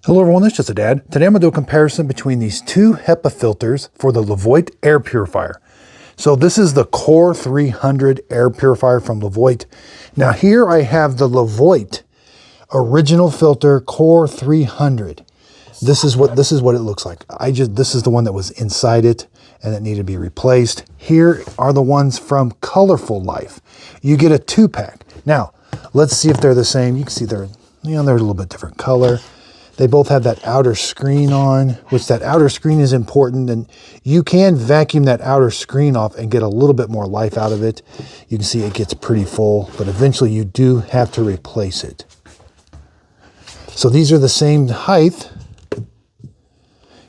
Hello everyone, this is just a dad. Today I'm going to do a comparison between these two HEPA filters for the LEVOIT air purifier. So this is the Core 300 air purifier from LEVOIT. Now here I have the LEVOIT original filter Core 300. This is what it looks like. This is the one that was inside it and it needed to be replaced. Here are the ones from Colorful Life. You get a 2-pack. Now, let's see if they're the same. You can see they're a little bit different color. They both have that outer screen on, which that outer screen is important, and you can vacuum that outer screen off and get a little bit more life out of it. You can see it gets pretty full, but eventually you do have to replace it. So these are the same height.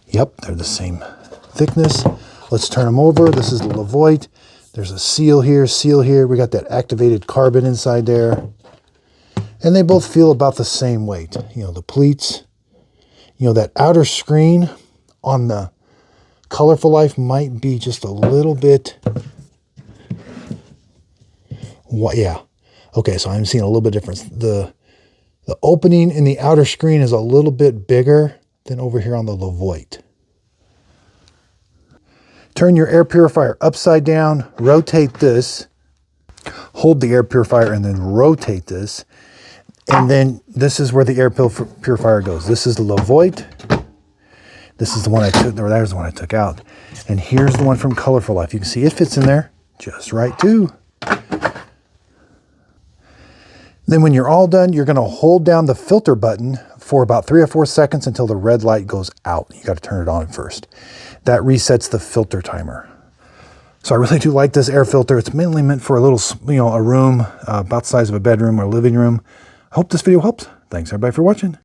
Yep, they're the same thickness. Let's turn them over. This is the LEVOIT. There's a seal here. We got that activated carbon inside there. And they both feel about the same weight. You know, the pleats. You know, that outer screen on the Colorful Life might be just a little bit, yeah. Okay, so I'm seeing a little bit of difference. The opening in the outer screen is a little bit bigger than over here on the LEVOIT. Turn your air purifier upside down, rotate this, hold the air purifier and then rotate this. And then this is where the air purifier goes. This is the LEVOIT. This is the one I took, there's the one I took out. And here's the one from Colorful Life. You can see it fits in there just right too. Then when you're all done, you're gonna hold down the filter button for about 3 or 4 seconds until the red light goes out. You gotta turn it on first. That resets the filter timer. So I really do like this air filter. It's mainly meant for a little, a room about the size of a bedroom or living room. I hope this video helps. Thanks everybody for watching.